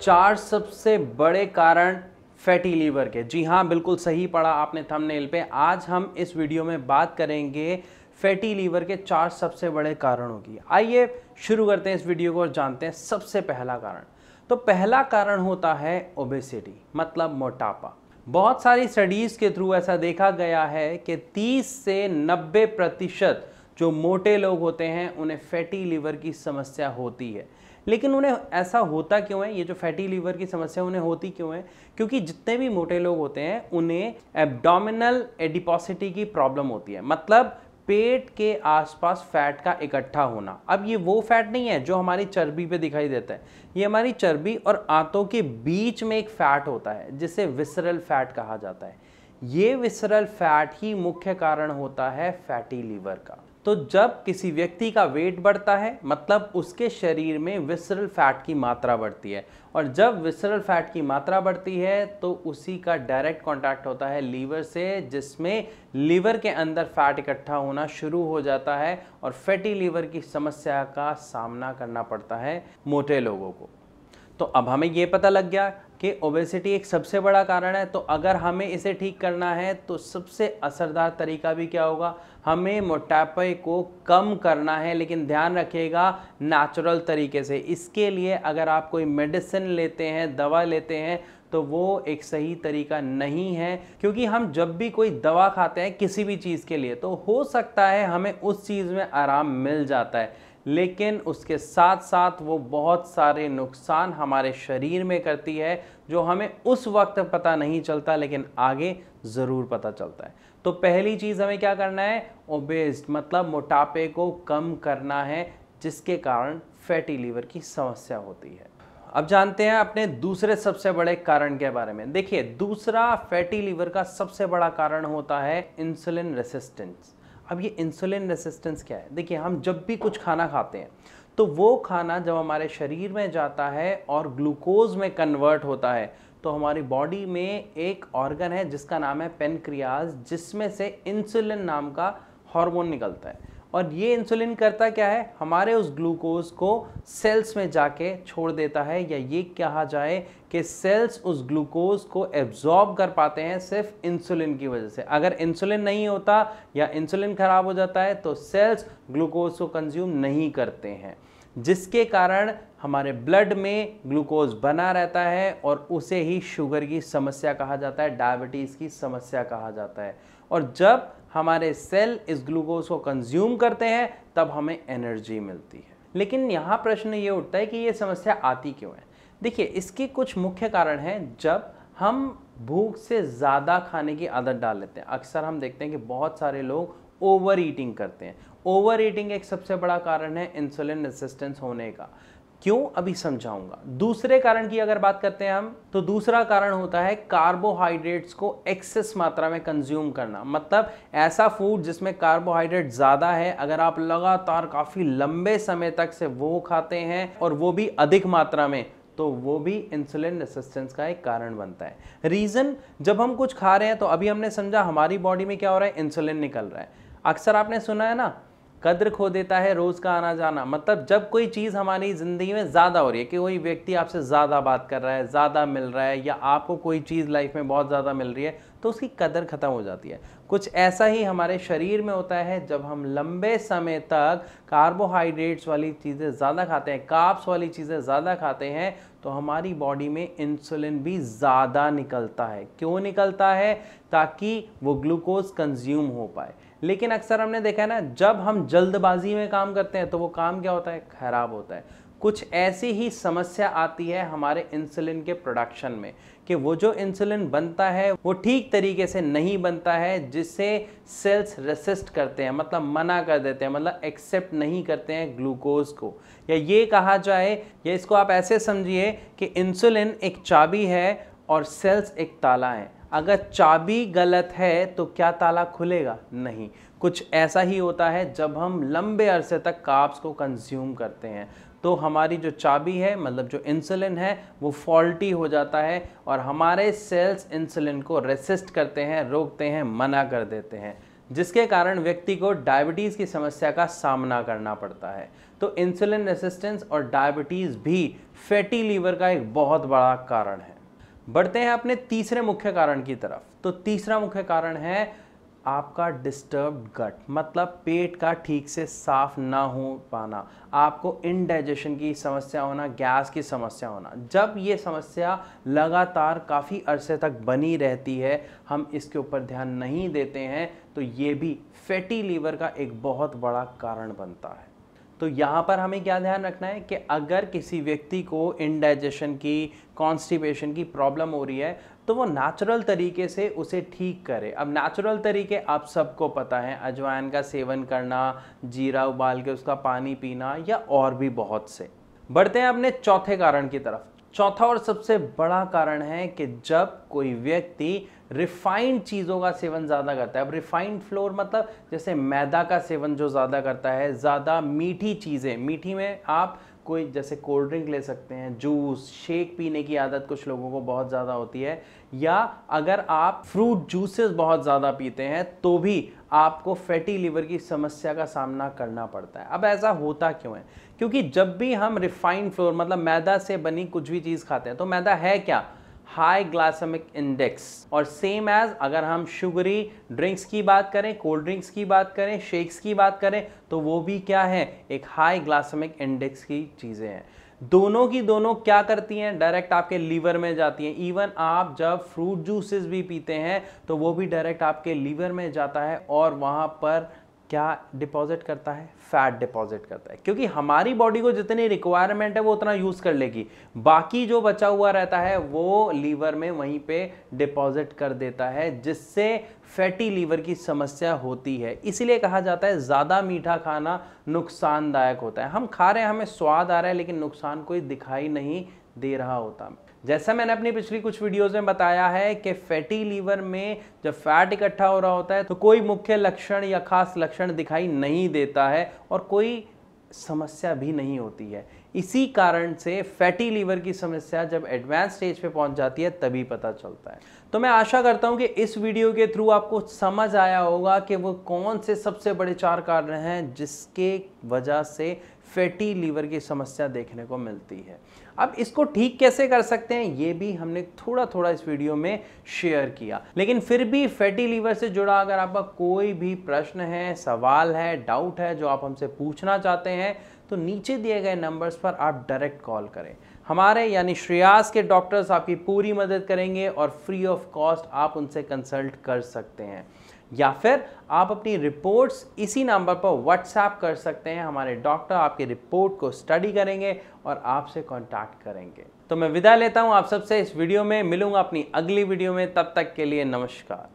चार सबसे बड़े कारण फैटी लीवर के। जी हाँ, बिल्कुल सही पढ़ा आपने थंबनेल पे। आज हम इस वीडियो में बात करेंगे फैटी लीवर के चार सबसे बड़े कारणों की। आइए शुरू करते हैं इस वीडियो को और जानते हैं सबसे पहला कारण। तो पहला कारण होता है ओबेसिटी, मतलब मोटापा। बहुत सारी स्टडीज के थ्रू ऐसा देखा गया है कि 30 से 90% जो मोटे लोग होते हैं उन्हें फैटी लीवर की समस्या होती है। लेकिन उन्हें ऐसा होता क्यों है, ये जो फैटी लीवर की समस्या उन्हें होती क्यों है? क्योंकि जितने भी मोटे लोग होते हैं उन्हें एब्डोमिनल एडिपोसिटी की प्रॉब्लम होती है, मतलब पेट के आसपास फैट का इकट्ठा होना। अब ये वो फैट नहीं है जो हमारी चर्बी पे दिखाई देता है, ये हमारी चर्बी और आंतों के बीच में एक फैट होता है जिसे विसरल फैट कहा जाता है। ये विसरल फैट ही मुख्य कारण होता है फैटी लीवर का। तो जब किसी व्यक्ति का वेट बढ़ता है मतलब उसके शरीर में विसरल फैट की मात्रा बढ़ती है, और जब विसरल फैट की मात्रा बढ़ती है तो उसी का डायरेक्ट कांटेक्ट होता है लीवर से, जिसमें लीवर के अंदर फैट इकट्ठा होना शुरू हो जाता है और फैटी लीवर की समस्या का सामना करना पड़ता है मोटे लोगों को। तो अब हमें ये पता लग गया कि ओबेसिटी एक सबसे बड़ा कारण है। तो अगर हमें इसे ठीक करना है तो सबसे असरदार तरीका भी क्या होगा? हमें मोटापे को कम करना है, लेकिन ध्यान रखिएगा नेचुरल तरीके से। इसके लिए अगर आप कोई मेडिसिन लेते हैं, दवा लेते हैं, तो वो एक सही तरीका नहीं है। क्योंकि हम जब भी कोई दवा खाते हैं किसी भी चीज़ के लिए, तो हो सकता है हमें उस चीज़ में आराम मिल जाता है, लेकिन उसके साथ साथ वो बहुत सारे नुकसान हमारे शरीर में करती है जो हमें उस वक्त पता नहीं चलता, लेकिन आगे ज़रूर पता चलता है। तो पहली चीज़ हमें क्या करना है? ओबेस्ड मतलब मोटापे को कम करना है, जिसके कारण फैटी लीवर की समस्या होती है। अब जानते हैं अपने दूसरे सबसे बड़े कारण के बारे में। देखिए, दूसरा फैटी लीवर का सबसे बड़ा कारण होता है इंसुलिन रेसिस्टेंस। अब ये इंसुलिन रेसिस्टेंस क्या है? देखिए, हम जब भी कुछ खाना खाते हैं तो वो खाना जब हमारे शरीर में जाता है और ग्लूकोज में कन्वर्ट होता है, तो हमारी बॉडी में एक ऑर्गन है जिसका नाम है पेनक्रियाज, जिसमें से इंसुलिन नाम का हार्मोन निकलता है। और ये इंसुलिन करता क्या है? हमारे उस ग्लूकोज को सेल्स में जाके छोड़ देता है, या ये कहा जाए कि सेल्स उस ग्लूकोज को एब्जॉर्ब कर पाते हैं सिर्फ इंसुलिन की वजह से। अगर इंसुलिन नहीं होता या इंसुलिन खराब हो जाता है तो सेल्स ग्लूकोज को कंज्यूम नहीं करते हैं, जिसके कारण हमारे ब्लड में ग्लूकोज बना रहता है और उसे ही शुगर की समस्या कहा जाता है, डायबिटीज़ की समस्या कहा जाता है। और जब हमारे सेल इस ग्लूकोज को कंज्यूम करते हैं तब हमें एनर्जी मिलती है। लेकिन यहाँ प्रश्न ये उठता है कि ये समस्या आती क्यों है? देखिए, इसके कुछ मुख्य कारण हैं। जब हम भूख से ज़्यादा खाने की आदत डाल लेते हैं, अक्सर हम देखते हैं कि बहुत सारे लोग ओवर ईटिंग करते हैं। ओवर ईटिंग एक सबसे बड़ा कारण है इंसुलिन रेजिस्टेंस होने का। क्यों? अभी समझाऊंगा। दूसरे कारण की अगर बात करते हैं हम, तो दूसरा कारण होता है कार्बोहाइड्रेट्स को एक्सेस मात्रा में कंज्यूम करना। मतलब ऐसा फूड जिसमें कार्बोहाइड्रेट ज़्यादा है, अगर आप लगातार काफ़ी लंबे समय तक से वो खाते हैं और वो भी अधिक मात्रा में, तो वो भी इंसुलिन रेजिस्टेंस का एक कारण बनता है। रीज़न, जब हम कुछ खा रहे हैं तो अभी हमने समझा हमारी बॉडी में क्या हो रहा है? इंसुलिन निकल रहा है। अक्सर आपने सुना है ना, कद्र खो देता है रोज का आना जाना। मतलब जब कोई चीज़ हमारी ज़िंदगी में ज़्यादा हो रही है, कि कोई व्यक्ति आपसे ज़्यादा बात कर रहा है, ज़्यादा मिल रहा है, या आपको कोई चीज़ लाइफ में बहुत ज़्यादा मिल रही है, तो उसकी कदर ख़त्म हो जाती है। कुछ ऐसा ही हमारे शरीर में होता है जब हम लंबे समय तक कार्बोहाइड्रेट्स वाली चीज़ें ज़्यादा खाते हैं, कार्ब्स वाली चीज़ें ज़्यादा खाते हैं, तो हमारी बॉडी में इंसुलिन भी ज़्यादा निकलता है। क्यों निकलता है? ताकि वो ग्लूकोज कंज्यूम हो पाए। लेकिन अक्सर हमने देखा है ना, जब हम जल्दबाजी में काम करते हैं तो वो काम क्या होता है? खराब होता है। कुछ ऐसी ही समस्या आती है हमारे इंसुलिन के प्रोडक्शन में, कि वो जो इंसुलिन बनता है वो ठीक तरीके से नहीं बनता है, जिससे सेल्स रेसिस्ट करते हैं, मतलब मना कर देते हैं, मतलब एक्सेप्ट नहीं करते हैं ग्लूकोज को। या ये कहा जाए, या इसको आप ऐसे समझिए कि इंसुलिन एक चाबी है और सेल्स एक ताला है। अगर चाबी गलत है तो क्या ताला खुलेगा? नहीं। कुछ ऐसा ही होता है जब हम लंबे अरसे तक कार्ब्स को कंज्यूम करते हैं, तो हमारी जो चाबी है, मतलब जो इंसुलिन है, वो फॉल्टी हो जाता है और हमारे सेल्स इंसुलिन को रेसिस्ट करते हैं, रोकते हैं, मना कर देते हैं, जिसके कारण व्यक्ति को डायबिटीज़ की समस्या का सामना करना पड़ता है। तो इंसुलिन रेसिस्टेंस और डायबिटीज़ भी फैटी लीवर का एक बहुत बड़ा कारण है। बढ़ते हैं अपने तीसरे मुख्य कारण की तरफ। तो तीसरा मुख्य कारण है आपका डिस्टर्ब्ड गट, मतलब पेट का ठीक से साफ ना हो पाना, आपको इनडाइजेशन की समस्या होना, गैस की समस्या होना। जब ये समस्या लगातार काफ़ी अरसे तक बनी रहती है, हम इसके ऊपर ध्यान नहीं देते हैं, तो ये भी फैटी लीवर का एक बहुत बड़ा कारण बनता है। तो यहाँ पर हमें क्या ध्यान रखना है कि अगर किसी व्यक्ति को इनडाइजेशन की, कॉन्स्टिपेशन की प्रॉब्लम हो रही है, तो वो नेचुरल तरीके से उसे ठीक करे। अब नेचुरल तरीके आप सबको पता है, अजवाइन का सेवन करना, जीरा उबाल के उसका पानी पीना, या और भी बहुत से। बढ़ते हैं अपने चौथे कारण की तरफ। चौथा और सबसे बड़ा कारण है कि जब कोई व्यक्ति रिफाइंड चीज़ों का सेवन ज़्यादा करता है। अब रिफाइंड फ्लोर मतलब जैसे मैदा का सेवन जो ज़्यादा करता है, ज़्यादा मीठी चीज़ें, मीठी में आप कोई जैसे कोल्ड ड्रिंक ले सकते हैं, जूस, शेक पीने की आदत कुछ लोगों को बहुत ज़्यादा होती है, या अगर आप फ्रूट जूसेस बहुत ज़्यादा पीते हैं तो भी आपको फैटी लीवर की समस्या का सामना करना पड़ता है। अब ऐसा होता क्यों है? क्योंकि जब भी हम रिफाइंड फ्लोर मतलब मैदा से बनी कुछ भी चीज़ खाते हैं, तो मैदा है क्या? High glycemic index. और सेम एज अगर हम शुगरी ड्रिंक्स की बात करें, कोल्ड ड्रिंक्स की बात करें, शेक्स की बात करें, तो वो भी क्या है? एक हाई ग्लाइसेमिक इंडेक्स की चीज़ें हैं। दोनों की दोनों क्या करती हैं? डायरेक्ट आपके लीवर में जाती हैं। इवन आप जब फ्रूट जूसेस भी पीते हैं तो वो भी डायरेक्ट आपके लीवर में जाता है और वहाँ पर क्या डिपॉजिट करता है? फैट डिपॉजिट करता है। क्योंकि हमारी बॉडी को जितनी रिक्वायरमेंट है वो उतना यूज़ कर लेगी, बाकी जो बचा हुआ रहता है वो लीवर में वहीं पे डिपॉजिट कर देता है, जिससे फैटी लीवर की समस्या होती है। इसीलिए कहा जाता है ज़्यादा मीठा खाना नुकसानदायक होता है। हम खा रहे हैं, हमें स्वाद आ रहा है, लेकिन नुकसान कोई दिखाई नहीं दे रहा होता। जैसा मैंने अपनी पिछली कुछ वीडियोस में बताया है कि फैटी लीवर में जब फैट इकट्ठा हो रहा होता है तो कोई मुख्य लक्षण या खास लक्षण दिखाई नहीं देता है और कोई समस्या भी नहीं होती है। इसी कारण से फैटी लीवर की समस्या जब एडवांस स्टेज पे पहुंच जाती है तभी पता चलता है। तो मैं आशा करता हूं कि इस वीडियो के थ्रू आपको समझ आया होगा कि वो कौन से सबसे बड़े 4 कारण हैं जिसके वजह से फैटी लीवर की समस्या देखने को मिलती है। अब इसको ठीक कैसे कर सकते हैं ये भी हमने थोड़ा थोड़ा इस वीडियो में शेयर किया। लेकिन फिर भी फैटी लीवर से जुड़ा अगर आपका कोई भी प्रश्न है, सवाल है, डाउट है जो आप हमसे पूछना चाहते हैं, तो नीचे दिए गए नंबर्स पर आप डायरेक्ट कॉल करें। हमारे यानी श्रेयास के डॉक्टर्स आपकी पूरी मदद करेंगे और फ्री ऑफ कॉस्ट आप उनसे कंसल्ट कर सकते हैं। या फिर आप अपनी रिपोर्ट्स इसी नंबर पर व्हाट्सएप कर सकते हैं। हमारे डॉक्टर आपकी रिपोर्ट को स्टडी करेंगे और आपसे कांटेक्ट करेंगे। तो मैं विदा लेता हूं आप सबसे। इस वीडियो में मिलूंगा अपनी अगली वीडियो में, तब तक के लिए नमस्कार।